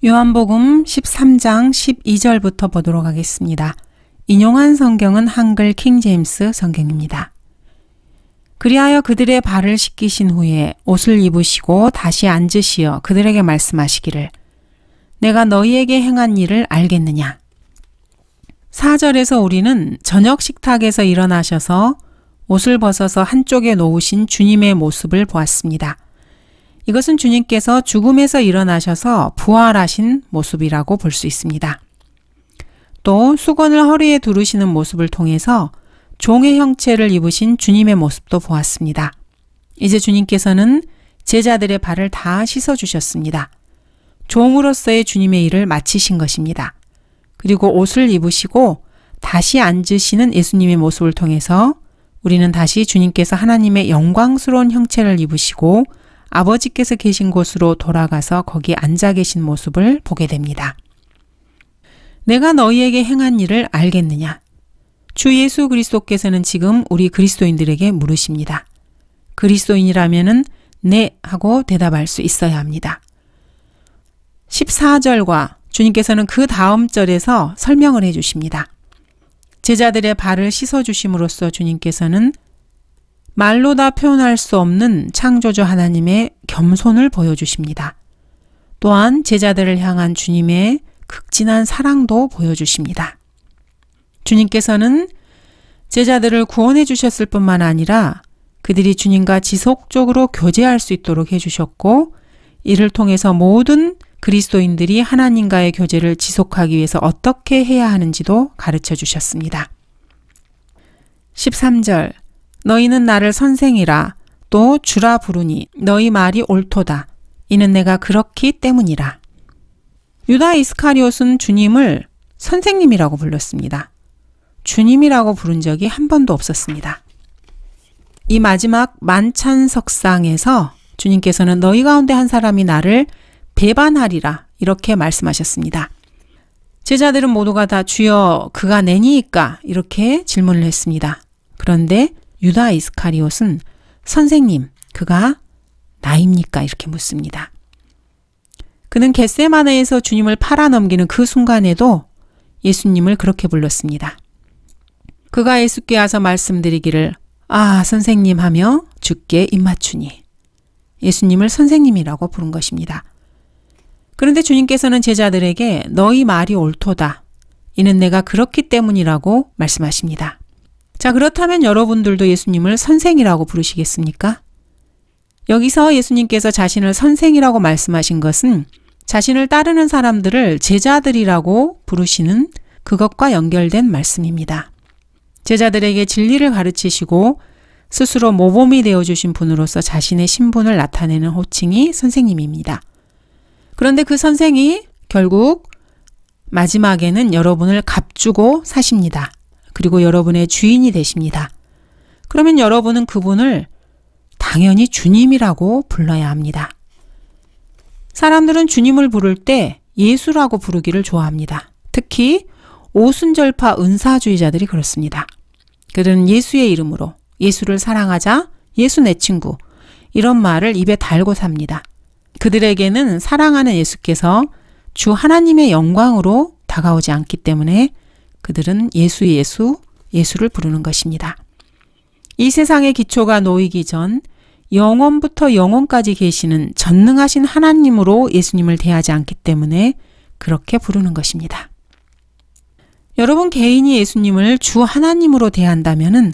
요한복음 13장 12절부터 보도록 하겠습니다. 인용한 성경은 한글 킹제임스 성경입니다. 그리하여 그들의 발을 씻기신 후에 옷을 입으시고 다시 앉으시어 그들에게 말씀하시기를 내가 너희에게 행한 일을 알겠느냐. 4절에서 우리는 저녁 식탁에서 일어나셔서 옷을 벗어서 한쪽에 놓으신 주님의 모습을 보았습니다. 이것은 주님께서 죽음에서 일어나셔서 부활하신 모습이라고 볼 수 있습니다. 또 수건을 허리에 두르시는 모습을 통해서 종의 형체를 입으신 주님의 모습도 보았습니다. 이제 주님께서는 제자들의 발을 다 씻어주셨습니다. 종으로서의 주님의 일을 마치신 것입니다. 그리고 옷을 입으시고 다시 앉으시는 예수님의 모습을 통해서 우리는 다시 주님께서 하나님의 영광스러운 형체를 입으시고 아버지께서 계신 곳으로 돌아가서 거기 앉아 계신 모습을 보게 됩니다. 내가 너희에게 행한 일을 알겠느냐? 주 예수 그리스도께서는 지금 우리 그리스도인들에게 물으십니다. 그리스도인이라면은 네 하고 대답할 수 있어야 합니다. 14절과 주님께서는 그 다음 절에서 설명을 해 주십니다. 제자들의 발을 씻어 주심으로써 주님께서는 말로 다 표현할 수 없는 창조주 하나님의 겸손을 보여주십니다. 또한 제자들을 향한 주님의 극진한 사랑도 보여주십니다. 주님께서는 제자들을 구원해 주셨을 뿐만 아니라 그들이 주님과 지속적으로 교제할 수 있도록 해주셨고 이를 통해서 모든 그리스도인들이 하나님과의 교제를 지속하기 위해서 어떻게 해야 하는지도 가르쳐 주셨습니다. 13절 너희는 나를 선생이라 또 주라 부르니 너희 말이 옳도다. 이는 내가 그렇기 때문이라. 유다 이스카리옷은 주님을 선생님이라고 불렀습니다. 주님이라고 부른 적이 한 번도 없었습니다. 이 마지막 만찬석상에서 주님께서는 너희 가운데 한 사람이 나를 배반하리라 이렇게 말씀하셨습니다. 제자들은 모두가 다 주여 그가 내니이까 이렇게 질문을 했습니다. 그런데 유다 이스카리옷은 선생님 그가 나입니까? 이렇게 묻습니다. 그는 겟세마네에서 주님을 팔아넘기는 그 순간에도 예수님을 그렇게 불렀습니다. 그가 예수께 와서 말씀드리기를 아 선생님 하며 주께 입맞추니 예수님을 선생님이라고 부른 것입니다. 그런데 주님께서는 제자들에게 너희 말이 옳도다. 이는 내가 그렇기 때문이라고 말씀하십니다. 자, 그렇다면 여러분들도 예수님을 선생이라고 부르시겠습니까? 여기서 예수님께서 자신을 선생이라고 말씀하신 것은 자신을 따르는 사람들을 제자들이라고 부르시는 그것과 연결된 말씀입니다. 제자들에게 진리를 가르치시고 스스로 모범이 되어주신 분으로서 자신의 신분을 나타내는 호칭이 선생님입니다. 그런데 그 선생이 결국 마지막에는 여러분을 값주고 사십니다. 그리고 여러분의 주인이 되십니다. 그러면 여러분은 그분을 당연히 주님이라고 불러야 합니다. 사람들은 주님을 부를 때 예수라고 부르기를 좋아합니다. 특히 오순절파 은사주의자들이 그렇습니다. 그들은 예수의 이름으로 예수를 사랑하자 예수 내 친구 이런 말을 입에 달고 삽니다. 그들에게는 사랑하는 예수께서 주 하나님의 영광으로 다가오지 않기 때문에 그들은 예수를 부르는 것입니다. 이 세상의 기초가 놓이기 전 영원부터 영원까지 계시는 전능하신 하나님으로 예수님을 대하지 않기 때문에 그렇게 부르는 것입니다. 여러분 개인이 예수님을 주 하나님으로 대한다면은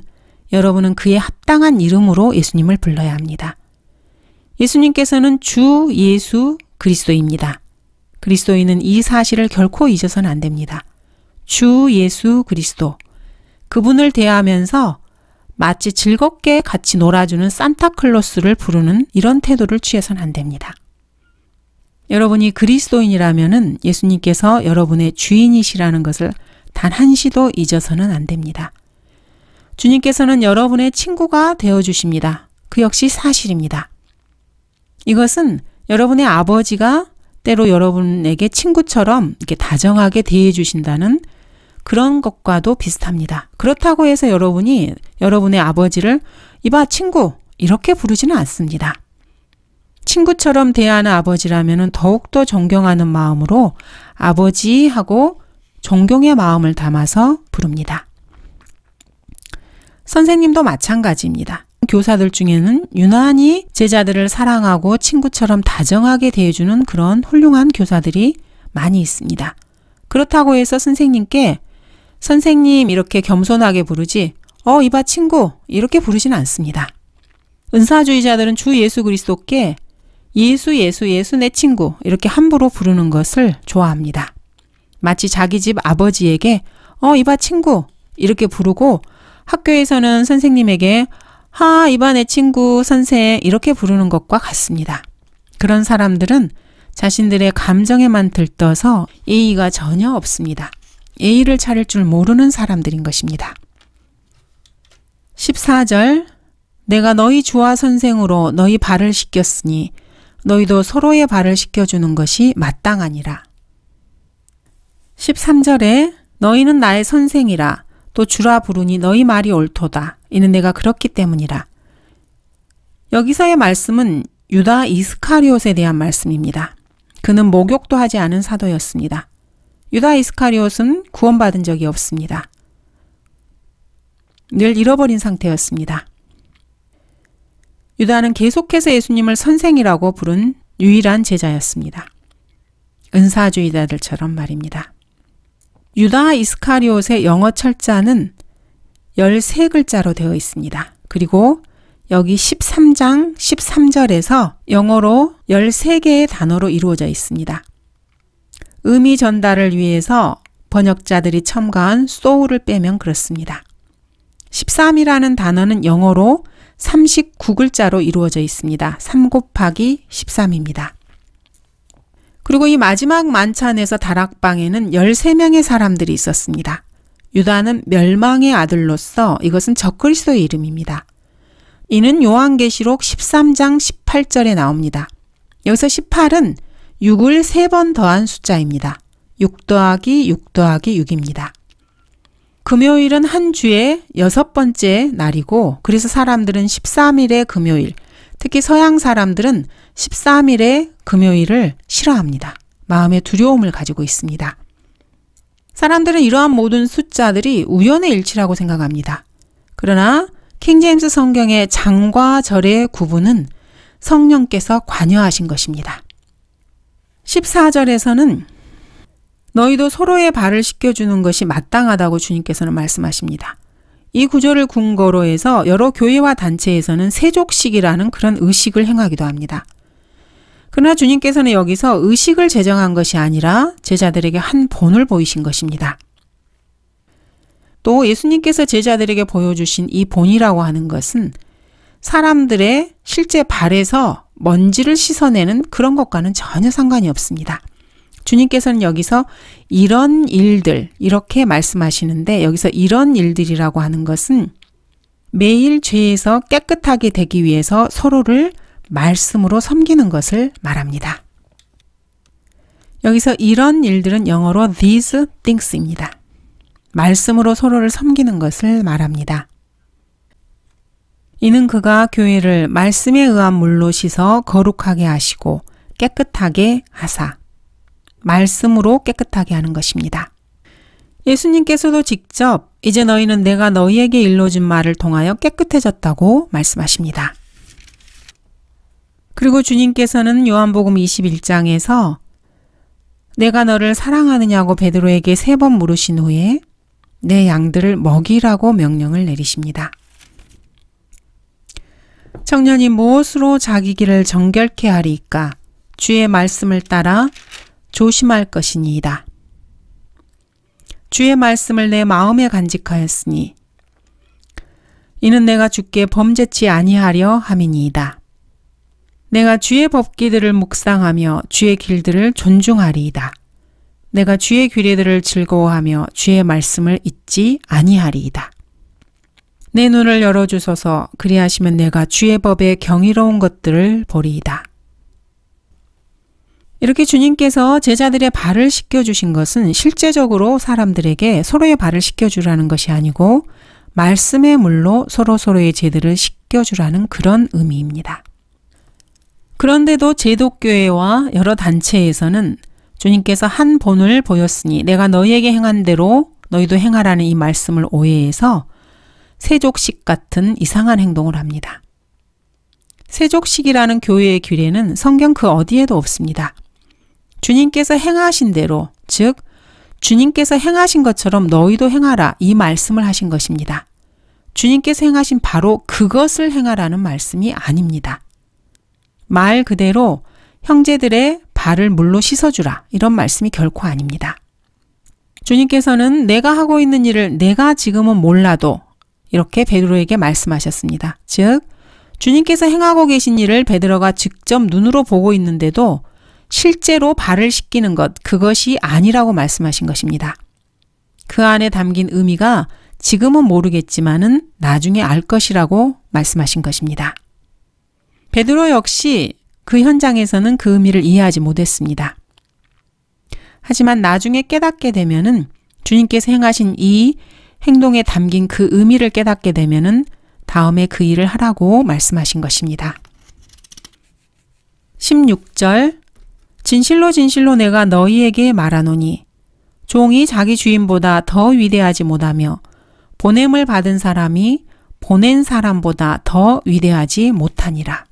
여러분은 그에 합당한 이름으로 예수님을 불러야 합니다. 예수님께서는 주 예수 그리스도입니다. 그리스도인은 이 사실을 결코 잊어서는 안 됩니다. 주 예수 그리스도 그분을 대하면서 마치 즐겁게 같이 놀아주는 산타클로스를 부르는 이런 태도를 취해서는 안 됩니다. 여러분이 그리스도인이라면은 예수님께서 여러분의 주인이시라는 것을 단 한시도 잊어서는 안 됩니다. 주님께서는 여러분의 친구가 되어주십니다. 그 역시 사실입니다. 이것은 여러분의 아버지가 때로 여러분에게 친구처럼 이렇게 다정하게 대해주신다는 그런 것과도 비슷합니다. 그렇다고 해서 여러분이 여러분의 아버지를 이봐 친구 이렇게 부르지는 않습니다. 친구처럼 대하는 아버지라면 더욱더 존경하는 마음으로 아버지 하고 존경의 마음을 담아서 부릅니다. 선생님도 마찬가지입니다. 교사들 중에는 유난히 제자들을 사랑하고 친구처럼 다정하게 대해주는 그런 훌륭한 교사들이 많이 있습니다. 그렇다고 해서 선생님께 선생님 이렇게 겸손하게 부르지 이봐 친구 이렇게 부르지는 않습니다. 은사주의자들은 주 예수 그리스도께 예수 내 친구 이렇게 함부로 부르는 것을 좋아합니다. 마치 자기 집 아버지에게 이봐 친구 이렇게 부르고 학교에서는 선생님에게 이봐 내 친구 선생 이렇게 부르는 것과 같습니다. 그런 사람들은 자신들의 감정에만 들떠서 예의가 전혀 없습니다. 예의를 차릴 줄 모르는 사람들인 것입니다. 14절 내가 너희 주와 선생으로 너희 발을 씻겼으니 너희도 서로의 발을 씻겨주는 것이 마땅하니라. 13절에 너희는 나의 선생이라 또 주라 부르니 너희 말이 옳도다. 이는 내가 그렇기 때문이라. 여기서의 말씀은 유다 이스카리옷에 대한 말씀입니다. 그는 목욕도 하지 않은 사도였습니다. 유다 이스카리옷은 구원받은 적이 없습니다. 늘 잃어버린 상태였습니다. 유다는 계속해서 예수님을 선생이라고 부른 유일한 제자였습니다. 은사주의자들처럼 말입니다. 유다 이스카리옷의 영어 철자는 13글자로 되어 있습니다. 그리고 여기 13장 13절에서 영어로 13개의 단어로 이루어져 있습니다. 의미 전달을 위해서 번역자들이 첨가한 soul을 빼면 그렇습니다. 13이라는 단어는 영어로 39글자로 이루어져 있습니다. 3 곱하기 13입니다. 그리고 이 마지막 만찬에서 다락방에는 13명의 사람들이 있었습니다. 유다는 멸망의 아들로서 이것은 적그리스도의 이름입니다. 이는 요한계시록 13장 18절에 나옵니다. 여기서 18은 6을 3번 더한 숫자입니다. 6 더하기 6 더하기 6입니다. 금요일은 한 주의 6번째 날이고 그래서 사람들은 13일의 금요일, 특히 서양 사람들은 13일의 금요일을 싫어합니다. 마음의 두려움을 가지고 있습니다. 사람들은 이러한 모든 숫자들이 우연의 일치라고 생각합니다. 그러나 킹제임스 성경의 장과 절의 구분은 성령께서 관여하신 것입니다. 14절에서는 너희도 서로의 발을 씻겨주는 것이 마땅하다고 주님께서는 말씀하십니다. 이 구절을 근거로 해서 여러 교회와 단체에서는 세족식이라는 그런 의식을 행하기도 합니다. 그러나 주님께서는 여기서 의식을 제정한 것이 아니라 제자들에게 한 본을 보이신 것입니다. 또 예수님께서 제자들에게 보여주신 이 본이라고 하는 것은 사람들의 실제 발에서 먼지를 씻어내는 그런 것과는 전혀 상관이 없습니다. 주님께서는 여기서 이런 일들 이렇게 말씀하시는데 여기서 이런 일들이라고 하는 것은 매일 죄에서 깨끗하게 되기 위해서 서로를 말씀으로 섬기는 것을 말합니다. 여기서 이런 일들은 영어로 these things입니다. 말씀으로 서로를 섬기는 것을 말합니다. 이는 그가 교회를 말씀에 의한 물로 씻어 거룩하게 하시고 깨끗하게 하사 말씀으로 깨끗하게 하는 것입니다. 예수님께서도 직접 이제 너희는 내가 너희에게 일러준 말을 통하여 깨끗해졌다고 말씀하십니다. 그리고 주님께서는 요한복음 21장에서 내가 너를 사랑하느냐고 베드로에게 3번 물으신 후에 내 양들을 먹이라고 명령을 내리십니다. 청년이 무엇으로 자기 길을 정결케 하리이까? 주의 말씀을 따라 조심할 것이니이다. 주의 말씀을 내 마음에 간직하였으니 이는 내가 주께 범죄치 아니하려 함이니이다. 내가 주의 법기들을 묵상하며 주의 길들을 존중하리이다. 내가 주의 규례들을 즐거워하며 주의 말씀을 잊지 아니하리이다. 내 눈을 열어주소서. 그리하시면 내가 주의 법에 경이로운 것들을 보리이다. 이렇게 주님께서 제자들의 발을 씻겨주신 것은 실제적으로 사람들에게 서로의 발을 씻겨주라는 것이 아니고 말씀의 물로 서로의 죄들을 씻겨주라는 그런 의미입니다. 그런데도 제독교회와 여러 단체에서는 주님께서 한 본을 보였으니 내가 너희에게 행한 대로 너희도 행하라는 이 말씀을 오해해서 세족식 같은 이상한 행동을 합니다. 세족식이라는 교회의 규례는 성경 그 어디에도 없습니다. 주님께서 행하신 대로, 즉 주님께서 행하신 것처럼 너희도 행하라 이 말씀을 하신 것입니다. 주님께서 행하신 바로 그것을 행하라는 말씀이 아닙니다. 말 그대로 형제들의 발을 물로 씻어주라 이런 말씀이 결코 아닙니다. 주님께서는 내가 하고 있는 일을 내가 지금은 몰라도 이렇게 베드로에게 말씀하셨습니다. 즉 주님께서 행하고 계신 일을 베드로가 직접 눈으로 보고 있는데도 실제로 발을 씻기는 것, 그것이 아니라고 말씀하신 것입니다. 그 안에 담긴 의미가 지금은 모르겠지만은 나중에 알 것이라고 말씀하신 것입니다. 베드로 역시 그 현장에서는 그 의미를 이해하지 못했습니다. 하지만 나중에 깨닫게 되면은 주님께서 행하신 이 행동에 담긴 그 의미를 깨닫게 되면은 다음에 그 일을 하라고 말씀하신 것입니다. 16절 진실로 진실로 내가 너희에게 말하노니 종이 자기 주인보다 더 위대하지 못하며 보냄을 받은 사람이 보낸 사람보다 더 위대하지 못하니라.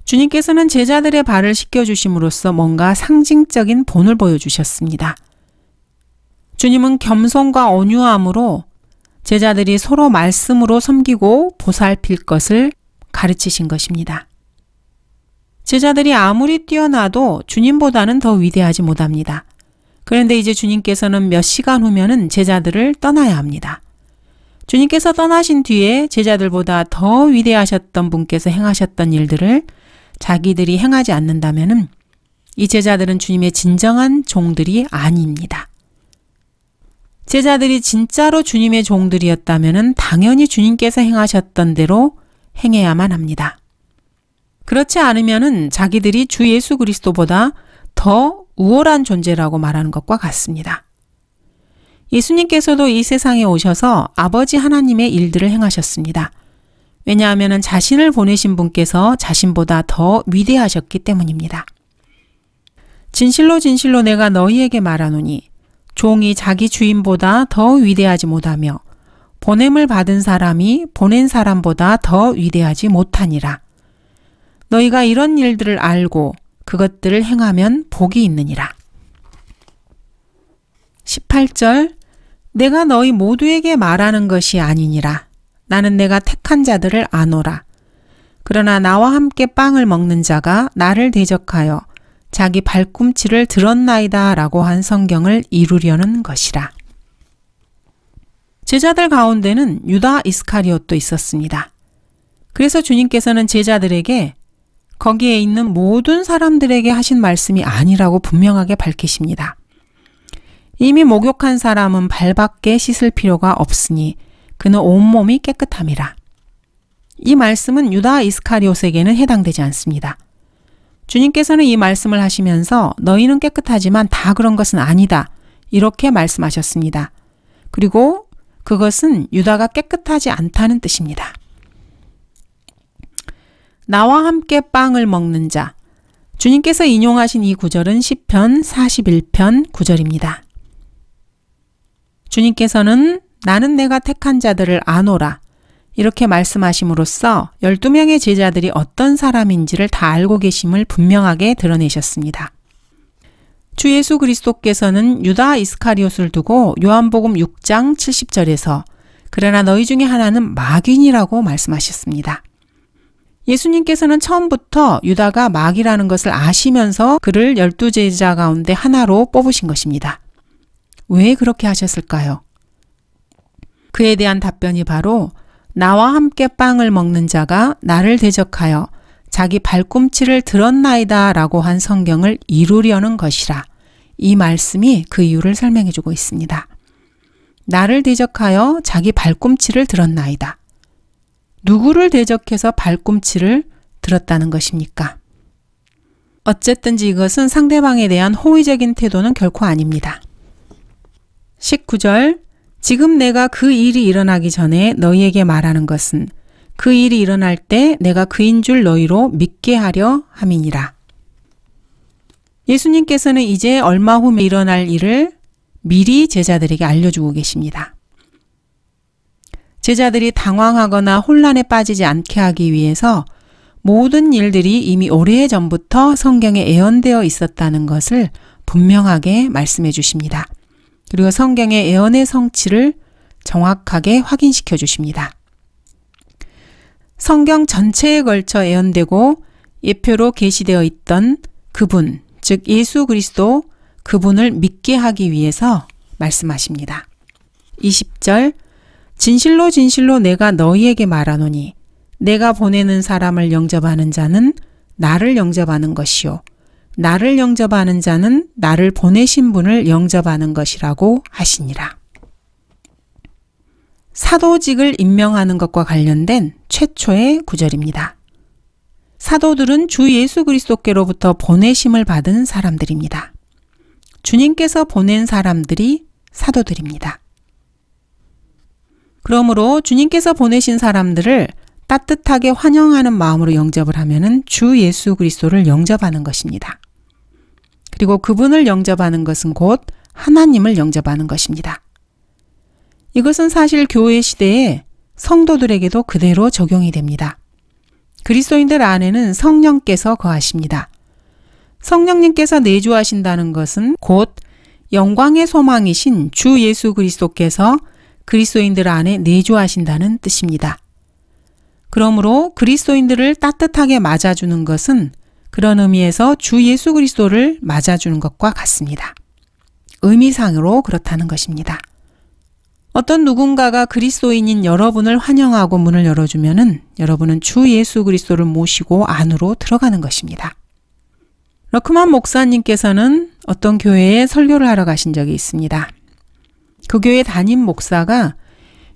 주님께서는 제자들의 발을 씻겨주심으로써 뭔가 상징적인 본을 보여주셨습니다. 주님은 겸손과 온유함으로 제자들이 서로 말씀으로 섬기고 보살필 것을 가르치신 것입니다. 제자들이 아무리 뛰어나도 주님보다는 더 위대하지 못합니다. 그런데 이제 주님께서는 몇 시간 후면은 제자들을 떠나야 합니다. 주님께서 떠나신 뒤에 제자들보다 더 위대하셨던 분께서 행하셨던 일들을 자기들이 행하지 않는다면은 이 제자들은 주님의 진정한 종들이 아닙니다. 제자들이 진짜로 주님의 종들이었다면은 당연히 주님께서 행하셨던 대로 행해야만 합니다. 그렇지 않으면은 자기들이 주 예수 그리스도보다 더 우월한 존재라고 말하는 것과 같습니다. 예수님께서도 이 세상에 오셔서 아버지 하나님의 일들을 행하셨습니다. 왜냐하면 자신을 보내신 분께서 자신보다 더 위대하셨기 때문입니다. 진실로 진실로 내가 너희에게 말하노니 종이 자기 주인보다 더 위대하지 못하며 보냄을 받은 사람이 보낸 사람보다 더 위대하지 못하니라. 너희가 이런 일들을 알고 그것들을 행하면 복이 있느니라. 18절 내가 너희 모두에게 말하는 것이 아니니라. 나는 내가 택한 자들을 아노라. 그러나 나와 함께 빵을 먹는 자가 나를 대적하여 자기 발꿈치를 들었나이다 라고 한 성경을 이루려는 것이라. 제자들 가운데는 유다 이스카리옷도 있었습니다. 그래서 주님께서는 제자들에게 거기에 있는 모든 사람들에게 하신 말씀이 아니라고 분명하게 밝히십니다. 이미 목욕한 사람은 발밖에 씻을 필요가 없으니 그는 온몸이 깨끗함이라. 이 말씀은 유다 이스카리옷에게는 해당되지 않습니다. 주님께서는 이 말씀을 하시면서 너희는 깨끗하지만 다 그런 것은 아니다. 이렇게 말씀하셨습니다. 그리고 그것은 유다가 깨끗하지 않다는 뜻입니다. 나와 함께 빵을 먹는 자. 주님께서 인용하신 이 구절은 시편 41편 9절입니다. 주님께서는 나는 내가 택한 자들을 아노라. 이렇게 말씀하심으로써 12명의 제자들이 어떤 사람인지를 다 알고 계심을 분명하게 드러내셨습니다. 주 예수 그리스도께서는 유다 이스카리옷을 두고 요한복음 6장 70절에서 그러나 너희 중에 하나는 마귀니라고 말씀하셨습니다. 예수님께서는 처음부터 유다가 마귀라는 것을 아시면서 그를 12제자 가운데 하나로 뽑으신 것입니다. 왜 그렇게 하셨을까요? 그에 대한 답변이 바로 나와 함께 빵을 먹는 자가 나를 대적하여 자기 발꿈치를 들었나이다 라고 한 성경을 이루려는 것이라. 이 말씀이 그 이유를 설명해 주고 있습니다. 나를 대적하여 자기 발꿈치를 들었나이다. 누구를 대적해서 발꿈치를 들었다는 것입니까? 어쨌든지 이것은 상대방에 대한 호의적인 태도는 결코 아닙니다. 19절 지금 내가 그 일이 일어나기 전에 너희에게 말하는 것은 그 일이 일어날 때 내가 그인 줄 너희로 믿게 하려 함이니라. 예수님께서는 이제 얼마 후에 일어날 일을 미리 제자들에게 알려주고 계십니다. 제자들이 당황하거나 혼란에 빠지지 않게 하기 위해서 모든 일들이 이미 오래전부터 성경에 예언되어 있었다는 것을 분명하게 말씀해 주십니다. 그리고 성경의 예언의 성취를 정확하게 확인시켜 주십니다. 성경 전체에 걸쳐 예언되고 예표로 계시되어 있던 그분, 즉 예수 그리스도 그분을 믿게 하기 위해서 말씀하십니다. 20절 진실로 진실로 내가 너희에게 말하노니 내가 보내는 사람을 영접하는 자는 나를 영접하는 것이요 나를 영접하는 자는 나를 보내신 분을 영접하는 것이라고 하시니라. 사도직을 임명하는 것과 관련된 최초의 구절입니다. 사도들은 주 예수 그리스도께로부터 보내심을 받은 사람들입니다. 주님께서 보낸 사람들이 사도들입니다. 그러므로 주님께서 보내신 사람들을 따뜻하게 환영하는 마음으로 영접을 하면은 주 예수 그리스도를 영접하는 것입니다. 그리고 그분을 영접하는 것은 곧 하나님을 영접하는 것입니다. 이것은 사실 교회 시대에 성도들에게도 그대로 적용이 됩니다. 그리스도인들 안에는 성령께서 거하십니다. 성령님께서 내주하신다는 것은 곧 영광의 소망이신 주 예수 그리스도께서 그리스도인들 안에 내주하신다는 뜻입니다. 그러므로 그리스도인들을 따뜻하게 맞아주는 것은 그런 의미에서 주 예수 그리스도를 맞아주는 것과 같습니다. 의미상으로 그렇다는 것입니다. 어떤 누군가가 그리스도인인 여러분을 환영하고 문을 열어주면은 여러분은 주 예수 그리스도를 모시고 안으로 들어가는 것입니다. 러크만 목사님께서는 어떤 교회에 설교를 하러 가신 적이 있습니다. 그 교회 담임 목사가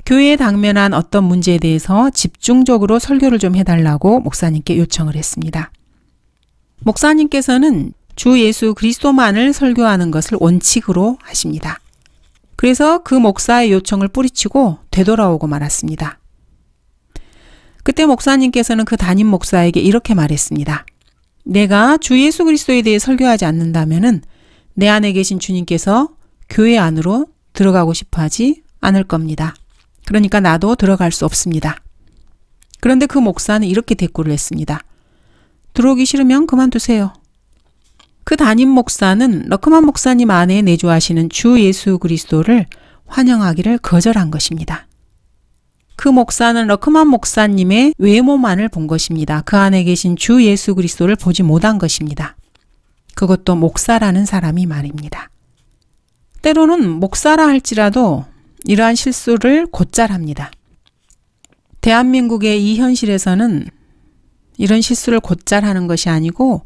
교회에 당면한 어떤 문제에 대해서 집중적으로 설교를 좀 해달라고 목사님께 요청을 했습니다. 목사님께서는 주 예수 그리스도만을 설교하는 것을 원칙으로 하십니다. 그래서 그 목사의 요청을 뿌리치고 되돌아오고 말았습니다. 그때 목사님께서는 그 담임 목사에게 이렇게 말했습니다. 내가 주 예수 그리스도에 대해 설교하지 않는다면은 내 안에 계신 주님께서 교회 안으로 들어가고 싶어 하지 않을 겁니다. 그러니까 나도 들어갈 수 없습니다. 그런데 그 목사는 이렇게 대꾸를 했습니다. 들어오기 싫으면 그만두세요. 그 담임 목사는 러크만 목사님 안에 내주하시는 주 예수 그리스도를 환영하기를 거절한 것입니다. 그 목사는 러크만 목사님의 외모만을 본 것입니다. 그 안에 계신 주 예수 그리스도를 보지 못한 것입니다. 그것도 목사라는 사람이 말입니다. 때로는 목사라 할지라도 이러한 실수를 곧잘 합니다. 대한민국의 이 현실에서는 이런 실수를 곧잘 하는 것이 아니고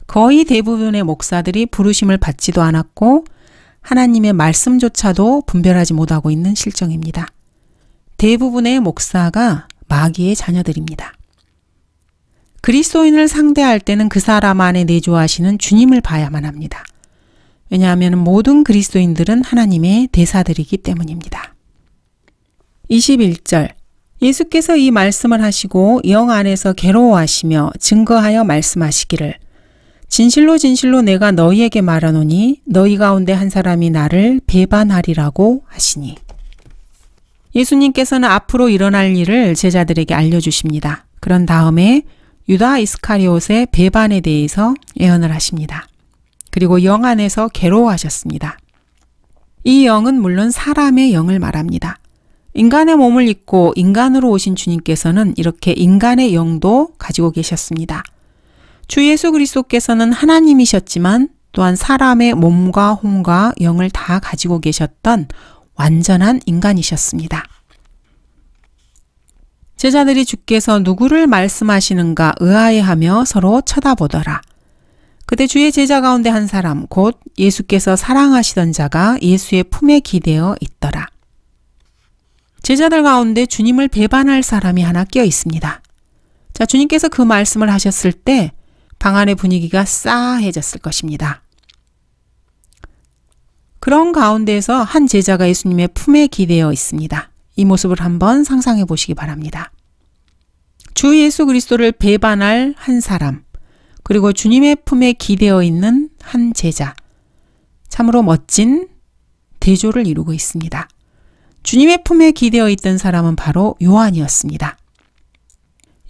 거의 대부분의 목사들이 부르심을 받지도 않았고 하나님의 말씀조차도 분별하지 못하고 있는 실정입니다. 대부분의 목사가 마귀의 자녀들입니다. 그리스도인을 상대할 때는 그 사람 안에 내주하시는 주님을 봐야만 합니다. 왜냐하면 모든 그리스도인들은 하나님의 대사들이기 때문입니다. 21절 예수께서 이 말씀을 하시고 영 안에서 괴로워하시며 증거하여 말씀하시기를 진실로 진실로 내가 너희에게 말하노니 너희 가운데 한 사람이 나를 배반하리라고 하시니. 예수님께서는 앞으로 일어날 일을 제자들에게 알려주십니다. 그런 다음에 유다 이스카리옷의 배반에 대해서 예언을 하십니다. 그리고 영 안에서 괴로워하셨습니다. 이 영은 물론 사람의 영을 말합니다. 인간의 몸을 입고 인간으로 오신 주님께서는 이렇게 인간의 영도 가지고 계셨습니다. 주 예수 그리스도께서는 하나님이셨지만 또한 사람의 몸과 혼과 영을 다 가지고 계셨던 완전한 인간이셨습니다. 제자들이 주께서 누구를 말씀하시는가 의아해하며 서로 쳐다보더라. 그때 주의 제자 가운데 한 사람 곧 예수께서 사랑하시던 자가 예수의 품에 기대어 있더라. 제자들 가운데 주님을 배반할 사람이 하나 껴 있습니다. 자, 주님께서 그 말씀을 하셨을 때 방 안의 분위기가 싸해졌을 것입니다. 그런 가운데에서 한 제자가 예수님의 품에 기대어 있습니다. 이 모습을 한번 상상해 보시기 바랍니다. 주 예수 그리스도를 배반할 한 사람, 그리고 주님의 품에 기대어 있는 한 제자. 참으로 멋진 대조를 이루고 있습니다. 주님의 품에 기대어 있던 사람은 바로 요한이었습니다.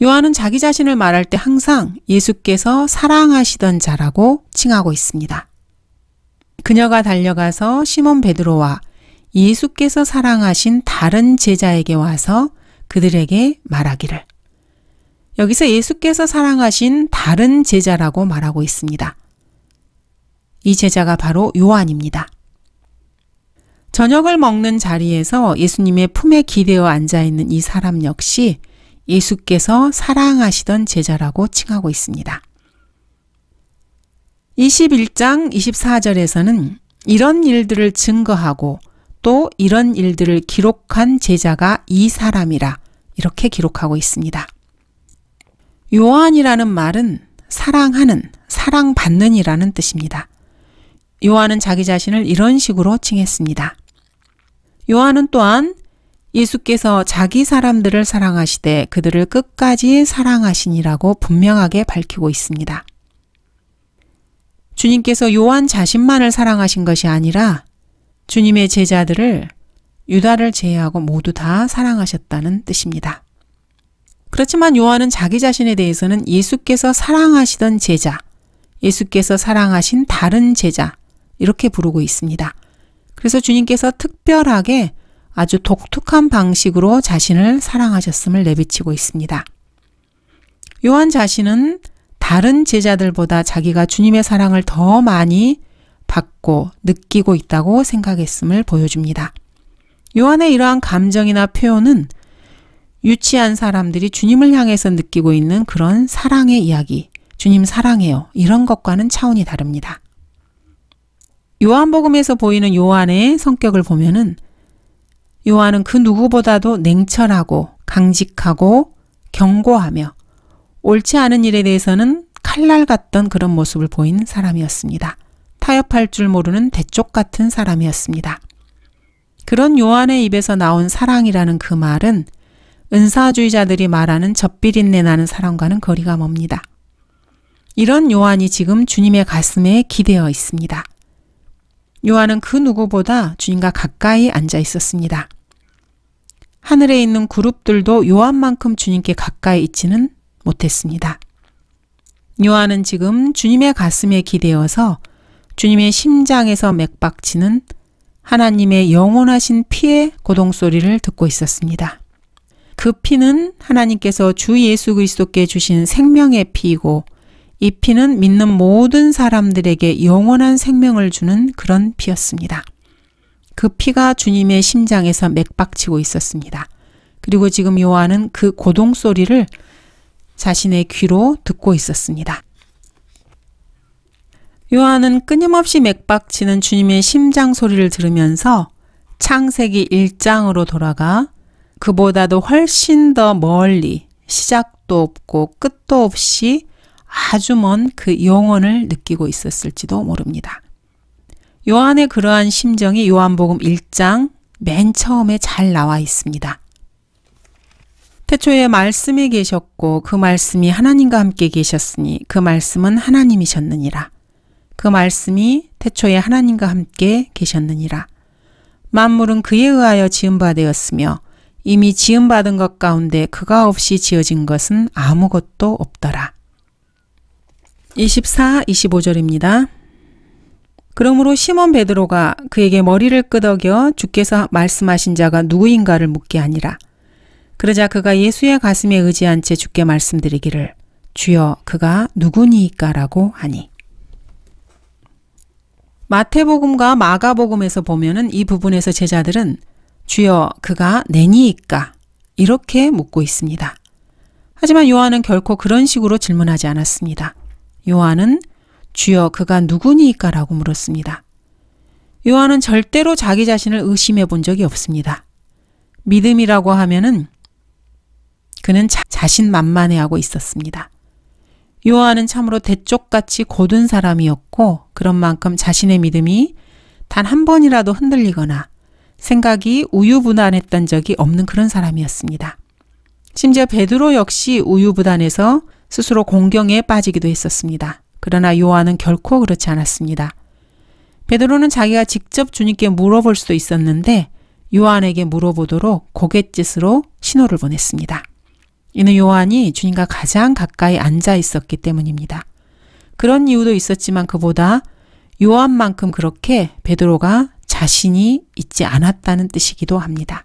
요한은 자기 자신을 말할 때 항상 예수께서 사랑하시던 자라고 칭하고 있습니다. 그녀가 달려가서 시몬 베드로와 예수께서 사랑하신 다른 제자에게 와서 그들에게 말하기를, 여기서 예수께서 사랑하신 다른 제자라고 말하고 있습니다. 이 제자가 바로 요한입니다. 저녁을 먹는 자리에서 예수님의 품에 기대어 앉아있는 이 사람 역시 예수께서 사랑하시던 제자라고 칭하고 있습니다. 21장 24절에서는 이런 일들을 증거하고 또 이런 일들을 기록한 제자가 이 사람이라 이렇게 기록하고 있습니다. 요한이라는 말은 사랑하는, 사랑받는 이라는 뜻입니다. 요한은 자기 자신을 이런 식으로 칭했습니다. 요한은 또한 예수께서 자기 사람들을 사랑하시되 그들을 끝까지 사랑하시니라고 분명하게 밝히고 있습니다. 주님께서 요한 자신만을 사랑하신 것이 아니라 주님의 제자들을 유다를 제외하고 모두 다 사랑하셨다는 뜻입니다. 그렇지만 요한은 자기 자신에 대해서는 예수께서 사랑하시던 제자, 예수께서 사랑하신 다른 제자 이렇게 부르고 있습니다. 그래서 주님께서 특별하게 아주 독특한 방식으로 자신을 사랑하셨음을 내비치고 있습니다. 요한 자신은 다른 제자들보다 자기가 주님의 사랑을 더 많이 받고 느끼고 있다고 생각했음을 보여줍니다. 요한의 이러한 감정이나 표현은 유치한 사람들이 주님을 향해서 느끼고 있는 그런 사랑의 이야기, 주님 사랑해요, 이런 것과는 차원이 다릅니다. 요한복음에서 보이는 요한의 성격을 보면은 요한은 그 누구보다도 냉철하고 강직하고 견고하며 옳지 않은 일에 대해서는 칼날 같던 그런 모습을 보인 사람이었습니다. 타협할 줄 모르는 대쪽 같은 사람이었습니다. 그런 요한의 입에서 나온 사랑이라는 그 말은 은사주의자들이 말하는 젖비린내 나는 사랑과는 거리가 멉니다. 이런 요한이 지금 주님의 가슴에 기대어 있습니다. 요한은 그 누구보다 주님과 가까이 앉아 있었습니다. 하늘에 있는 그룹들도 요한만큼 주님께 가까이 있지는 못했습니다. 요한은 지금 주님의 가슴에 기대어서 주님의 심장에서 맥박치는 하나님의 영원하신 피의 고동소리를 듣고 있었습니다. 그 피는 하나님께서 주 예수 그리스도께 주신 생명의 피이고 이 피는 믿는 모든 사람들에게 영원한 생명을 주는 그런 피였습니다. 그 피가 주님의 심장에서 맥박치고 있었습니다. 그리고 지금 요한은 그 고동소리를 자신의 귀로 듣고 있었습니다. 요한은 끊임없이 맥박치는 주님의 심장 소리를 들으면서 창세기 1장으로 돌아가 그보다도 훨씬 더 멀리 시작도 없고 끝도 없이 아주 먼 그 영원을 느끼고 있었을지도 모릅니다. 요한의 그러한 심정이 요한복음 1장 맨 처음에 잘 나와 있습니다. 태초에 말씀이 계셨고 그 말씀이 하나님과 함께 계셨으니 그 말씀은 하나님이셨느니라. 그 말씀이 태초에 하나님과 함께 계셨느니라. 만물은 그에 의하여 지음바 되었으며 이미 지음받은 것 가운데 그가 없이 지어진 것은 아무것도 없더라. 24, 25절입니다. 그러므로 시몬 베드로가 그에게 머리를 끄덕여 주께서 말씀하신 자가 누구인가를 묻게 하니라. 그러자 그가 예수의 가슴에 의지한 채 주께 말씀드리기를 주여 그가 누구니이까라고 하니. 마태복음과 마가복음에서 보면은 이 부분에서 제자들은 주여 그가 내니이까 이렇게 묻고 있습니다. 하지만 요한은 결코 그런 식으로 질문하지 않았습니다. 요한은 주여 그가 누구니이까 라고 물었습니다. 요한은 절대로 자기 자신을 의심해 본 적이 없습니다. 믿음이라고 하면은 그는 자신만만해하고 있었습니다. 요한은 참으로 대쪽같이 고든 사람이었고 그런 만큼 자신의 믿음이 단 한 번이라도 흔들리거나 생각이 우유부단했던 적이 없는 그런 사람이었습니다. 심지어 베드로 역시 우유부단해서 스스로 공경에 빠지기도 했었습니다. 그러나 요한은 결코 그렇지 않았습니다. 베드로는 자기가 직접 주님께 물어볼 수도 있었는데 요한에게 물어보도록 고갯짓으로 신호를 보냈습니다. 이는 요한이 주님과 가장 가까이 앉아 있었기 때문입니다. 그런 이유도 있었지만 그보다 요한만큼 그렇게 베드로가 자신이 있지 않았다는 뜻이기도 합니다.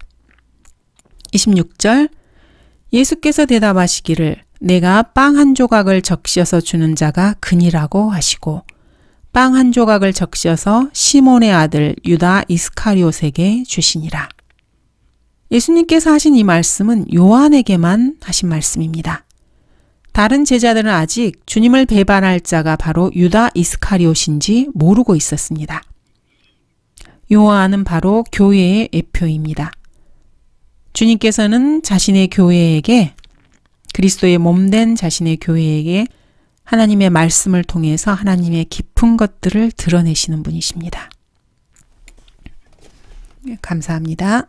26절 예수께서 대답하시기를 내가 빵 한 조각을 적셔서 주는 자가 그니라고 하시고 빵 한 조각을 적셔서 시몬의 아들 유다 이스카리옷에게 주시니라. 예수님께서 하신 이 말씀은 요한에게만 하신 말씀입니다. 다른 제자들은 아직 주님을 배반할 자가 바로 유다 이스카리옷인지 모르고 있었습니다. 요한은 바로 교회의 예표입니다. 주님께서는 자신의 교회에게 그리스도의 몸된 자신의 교회에게 하나님의 말씀을 통해서 하나님의 깊은 것들을 드러내시는 분이십니다. 감사합니다.